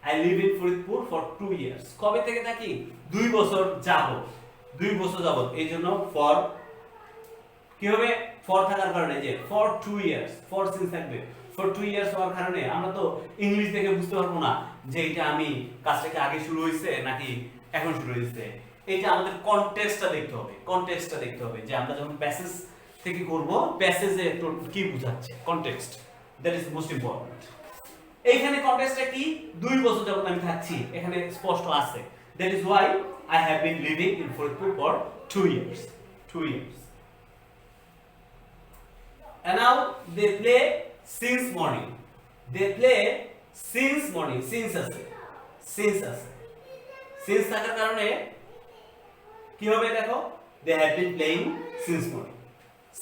I live in Faridpur for 2 years. কবে থেকে থাকি? 2 বছর যাবত। 2 বছর যাবত। এইজন্য ফর কি হবে, ফর থাকার কারণে যে ফর 2 ইয়ার্স, ফর সিন্স থাকবে। ফর 2 ইয়ার্স হওয়ার কারণে আমরা তো ইংলিশ দেখে বুঝতে পারবো না যে এটা আমি কাজটাকে আগে শুরু হয়েছে নাকি এখন শুরু হয়েছে। এটা আমাদের কনটেক্সটটা দেখতে হবে, কনটেক্সটটা দেখতে হবে যে আমরা যখন প্যাসেজ থেকে করব প্যাসেজে কি বোঝাচ্ছে, context, that is most important. এইখানে কনটেক্সটটা কি, 2 বছর যাবত আমি থাকছি, এখানে স্পষ্ট আছে। That is Y I have been living in Faridpur for 2 years. 2 years. And now they play since morning. They play since morning. Since আছে, since আছে। Since থাকার কারণে কি হবে দেখো, they have been playing since morning.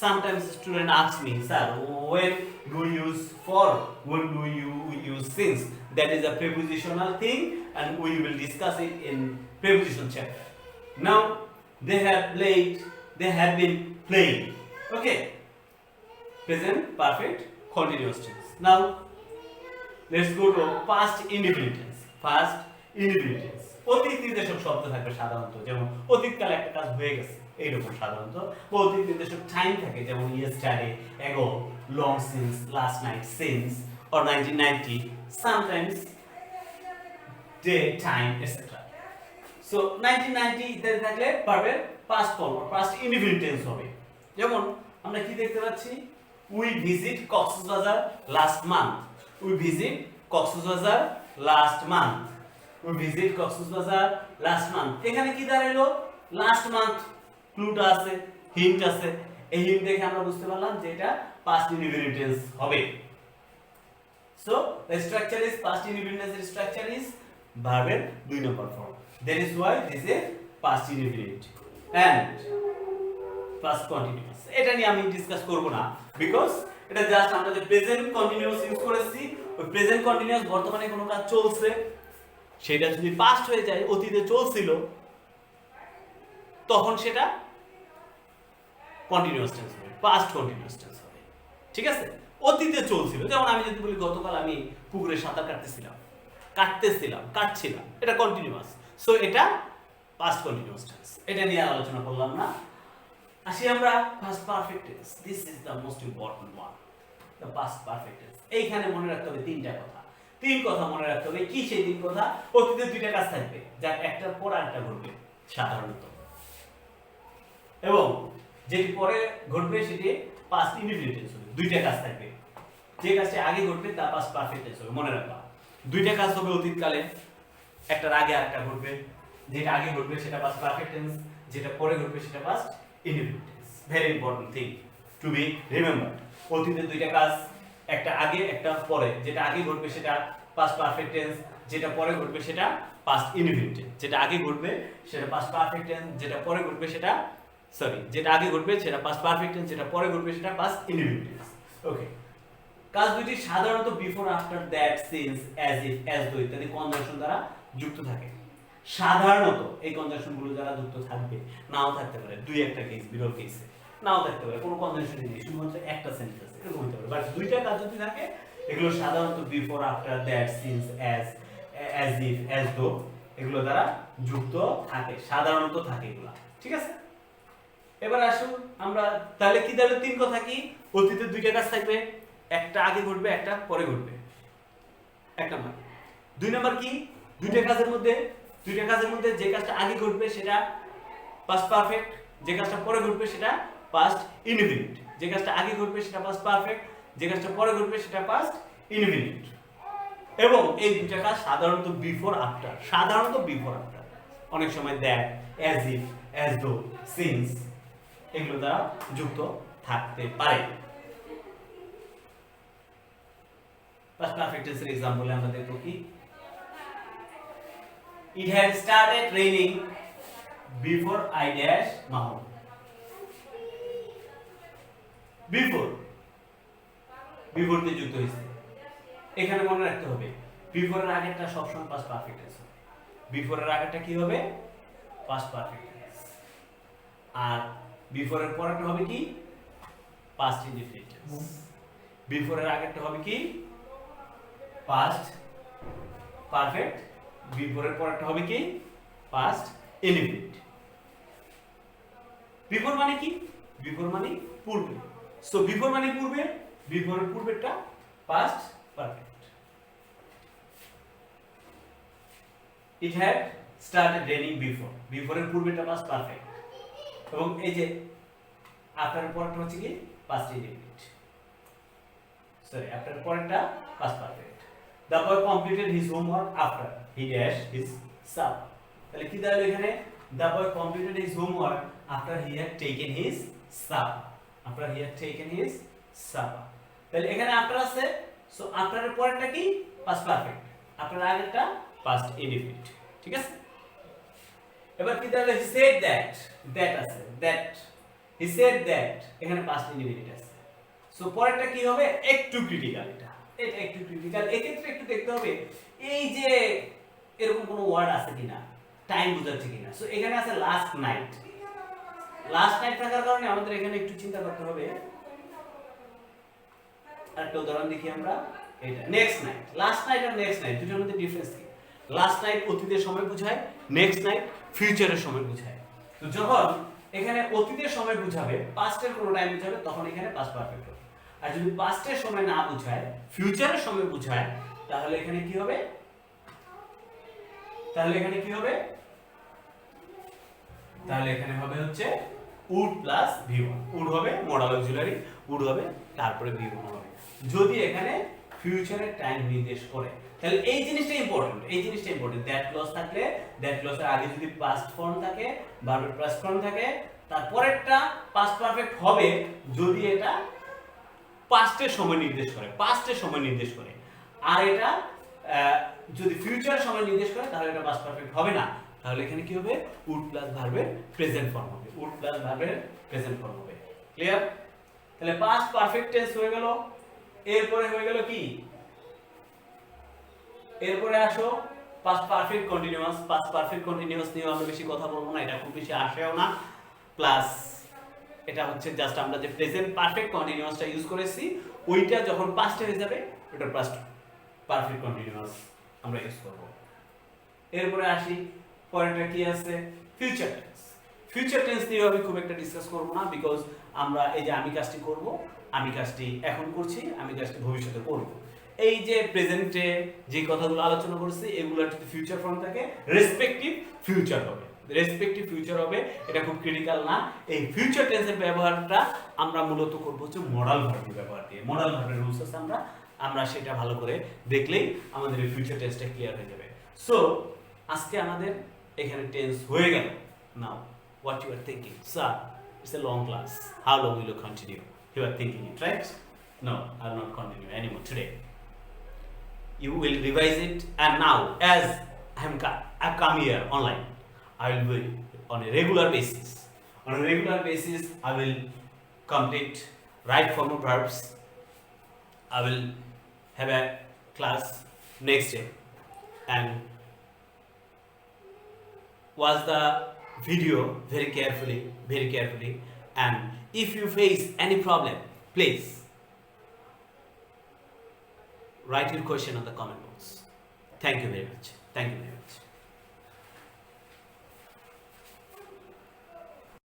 Sometimes student asks me, sir, when do you use for, when do you use since? That is a prepositional thing and we will discuss it in preposition chapter. Now they have been playing. Okay, present perfect continuous tense. Now let's go to past indefinite tense. Past indefinite tense. অতীত নির্দেশক শব্দ থাকবে সাধারণত, যেমন অতীতকালে একটা কাজ হয়ে গেছে এইরকম সাধারণত। অতীত নির্দেশক টাইম থাকে, যেমন yesterday, ago, long since, last night, since, or 1990, sometimes, day, time, etc. So 1990 ইত্যাদি থাকলে ভার্বের past form or past indefinite tense হবে। যেমন আমরা কি দেখতে পাচ্ছি, we visit Cox's Bazar last month, we visit Cox's Bazar last month, we visit Cox's Bazar last month। এখানে কি দাঁড়ালো, last month ক্লুটা আছে, হিন্ট আছে, এই হিন্ট দেখে আমরা বুঝতে পারলাম যে এটা past indefinite tense হবে। So the structure is past indefinite tense, structure is ভার্বের 2 নম্বর form. That is why this is past indefinite and past continuous। এটা নিয়ে আমি ডিসকাস করব না, বিকজ এটা জাস্ট আমরা যে প্রেজেন্ট কন্টিনিউয়াস ইউজ করেছি, ওই প্রেজেন্ট কন্টিনিউয়াস বর্তমানে কোনো কাজ চলছে, সেটা যদি পাস্ট হয়ে যায়, অতীতে চলছিল, তখন সেটা কন্টিনিউয়াস টেন্স হবে, পাস্ট কন্টিনিউয়াস টেন্স হবে। ঠিক আছে, অতীতে চলছিল, যেমন আমি যদি বলি গতকাল আমি পুকুরে সাঁতার কাটছিলাম, এটা কন্টিনিউয়াস, সো এটা পাস্ট কন্টিনিউয়াস টেন্স। এটা নিয়ে আলোচনা করলাম না। আসি আমরা past perfect tense. This is the most important one, the past perfect tense. এইখানে মনে রাখতে হবে তিন কথা মনে রাখতে হবে। কি সেই তিন কথা? অতীতে দুইটা কাজ থাকবে, যার একটার পর আরেকটা ঘটবে সাধারণত, এবং যেটি পরে ঘটবে সেটি পাস্ট ইনডিফিনিট টেন্স হবে। দুইটা কাজ থাকবে, যে কাজটি আগে ঘটবে তা পাস্ট পারফেক্ট টেন্স হবে। মনে রাখবা, দুইটা কাজ হবে অতীতকালে, একটার আগে আরেকটা ঘটবে, যেটা আগে ঘটবে সেটা পাস্ট পারফেক্ট টেন্স, যেটা পরে ঘটবে সেটা past indefinite tense. Very important thing to be remembered. অতীতে দুইটা কাজ, একটা আগে একটা পরে, যেটা আগে ঘটবে সেটা পাস্ট পারফেক্ট টেন্স, যেটা পরে ঘটবে সেটা পাস্ট ইনডিফিনিট টেন্স। যেটা আগে ঘটবে সেটা পাস্ট পারফেক্ট টেন্স, যেটা পরে ঘটবে সেটা যেটা আগে ঘটবে সেটা পাস্ট পারফেক্ট টেন্স, যেটা পরে ঘটবে সেটা পাস্ট ইনডিফিনিট টেন্স। ওকে, কাজ দুটি সাধারণত before, after, that, since, as if, as though ইত্যাদি কনজাংশন দ্বারা যুক্ত থাকে। সাধারণত এই কনজাংশন গুলো দ্বারা যুক্ত থাকবে, নাও থাকতে পারে, দুই একটা কেস, বিরল কেসে নাও থাকতে পারে, কোনো কনজাংশন নেই, শুধুমাত্র একটা সেন্টেন্স এরকম হতে পারে। বাট দুইটা কাজ যদি থাকে, এগুলো সাধারণত before, after, that, since, as, as if, as though এগুলো দ্বারা যুক্ত থাকে, সাধারণত থাকে এগুলা। ঠিক আছে, এবার আসুন আমরা তাহলে কি দাঁড়ালো, তিন কথা কি, অতীতে দুইটা কাজ থাকবে, একটা আগে ঘটবে একটা পরে ঘটবে, এক নাম্বার। দুই নাম্বার কি, দুইটা কাজের মধ্যে যে কাজটা আগে ঘটবে সেটা পাস্ট পারফেক্ট, যে কাজটা পরে ঘটবে সেটা পাস্ট ইনডিফিনিট, যে কাজটা আগে ঘটবে সেটা পাস্ট পারফেক্ট, যে কাজটা পরে ঘটবে সেটা পাস্ট ইনডিফিনিট। এবং এই দুইটা কাজ সাধারণত বিফোর আফটার, অনেক সময় that, as if, as though, since এগুলো দ্বারা যুক্ত থাকতে পারে। পাস্ট পারফেক্ট টেন্সের एग्जांपल আমরা দেখব কি, it had started raining before I dash Mahon। Before তে যুক্ত হয়েছে, এখানে মনে রাখতে হবে বিফোর এর আগেরটা সবসময় পাস্ট পারফেক্ট টেন্স হবে, বিফোর এর আগেরটা কি হবে, পাস্ট পারফেক্ট টেন্স, আর বিফোর এর পরেরটা হবে কি, পাস্ট ইনডিফিনিট টেন্স। বিফোর এর আগেরটা হবে কি, পাস্ট পারফেক্ট, বিফোরের পরেরটা হবে কি, পাস্ট ইনডিফিনিট। বিফোর মানে কি, বিফোর মানে পূর্বে, সো বিফোর মানে পূর্বে, বিফোরের পূর্বেরটা past perfect. It had started raining before, বিফোরের পূর্বেরটা পাস্ট পারফেক্ট, এবং এই যে আফটারের পরেরটা হচ্ছে কি, পাস্ট ইনডিফিনিট, আফটারের পরেরটা past perfect. The boy completed his homework after he dashed his supper। তাহলে কি দাঁড়ালো এখানে, the boy completed his homework after he had taken his supper, তাহলে এখানে after আছে, সো after এর পরেরটা কি, past perfect, after এর আগেরটা past indefinite। ঠিক আছে, এবার কি দাঁড়ালো, he said that, আছে, he said that এখানে past indefinite আছে, সো পরেরটা কি হবে, একটু ক্রিটিক্যাল, এটা একটু ক্রিটিক্যাল। এক্ষেত্রে একটু দেখতে হবে এই যে এরকম কোনো ওয়ার্ড আছে কিনা, টাইম বোঝাচ্ছে কিনা। সো এখানে আছে লাস্ট নাইট, থাকার কারণে আমাদের এখানে একটু চিন্তা করতে হবে। আরেকটা উদাহরণ দেখি আমরা, এটা নেক্সট নাইট, লাস্ট নাইট আর নেক্সট নাইট দুটোর মধ্যে ডিফারেন্স কি? লাস্ট নাইট অতীতের সময় বোঝায়, নেক্সট নাইট ফিউচারের সময় বোঝায়। তো যখন এখানে অতীতের সময় বোঝাবে, পাস্টের কোনো টাইম বোঝাবে, তখন এখানে পাস্ট পারফেক্ট হবে। আর যদি পাস্টের সময় না বোঝায়, ফিউচারের সময় বোঝায়, তাহলে এখানে কি হবে? তাহলে এখানে হবে হচ্ছে উড প্লাস V1। উড হবে মডাল অক্সিলারি, উড হবে তারপরে V1 হবে যদি এখানে ফিউচারের টাইম নির্দেশ করে। তাহলে এই জিনিসটা ইম্পর্টেন্ট, দ্যাট ক্লজ থাকলে, দ্যাট ক্লজের আগে যদি পাস্ট ফর্ম থাকে, ভার্বের পাস্ট ফর্ম থাকে, তারপরেরটা পাস্ট পারফেক্ট হবে যদি এটা পাস্টের সময় নির্দেশ করে। আর এটা যদি ফিউচারের সময় নির্দেশ করে তাহলে এটা পাস্ট পারফেক্ট হবে না। তাহলে এখানে কি হবে? উড প্লাস ভার্বের প্রেজেন্ট ফর্ম হবে, ক্লিয়ার? তাহলে পাস্ট পারফেক্ট টেন্স হয়ে গেল। এরপরে হয়ে গেল কি? এরপরে আসো পাস্ট পারফেক্ট কন্টিনিউয়াস নিয়ে আমরা বেশি কথা বলবো না, এটা খুব বেশি আসেও না। প্লাস এটা হচ্ছে জাস্ট আমরা যে প্রেজেন্ট পারফেক্ট কন্টিনিউয়াসটা ইউজ করেছি, ওইটা যখন পাস্টে হয়ে যাবে ওটা পাস্ট পারফেক্ট কন্টিনিউয়াস আমরা ইউজ করব। এরপরে আসি পরেরটা কি আছে? ফিউচার টেন্স নিয়ে আমি খুব একটা ডিসকাস করব না, বিকজ আমরা এই যে আমি কাজটি করব, আমি কাজটি এখন করছি, আমি কাজটি ভবিষ্যতে করব। এই যে প্রেজেন্টে যে কথাগুলো আলোচনা করছি, এগুলো যদি ফিউচার ফর্ম থাকে, রেসপেক্টিভ ফিউচার হবে। এটা খুব ক্রিটিক্যাল না। এই ফিউচার টেন্সের ব্যবহারটা আমরা মূলত করব হচ্ছে মডাল ভার্বের ব্যবহার দিয়ে। মডাল ভার্বের রুলস আছে, আমরা সেটা ভালো করে দেখলেই আমাদের এই ফিউচার টেন্সটা ক্লিয়ার হয়ে যাবে। সো আজকে আমাদের এখানে টেন্স হয়ে গেল। নাও what you are thinking, sir, it's a long class, how long will you continue? You are thinking it, right? No, I will not continue anymore today. You will revise it, and now as I come here online, I will be on a regular basis. I will complete right form of verbs. I will have a class next day and watch the video very carefully, and if you face any problem, please write your question on the comment box. Thank you very much.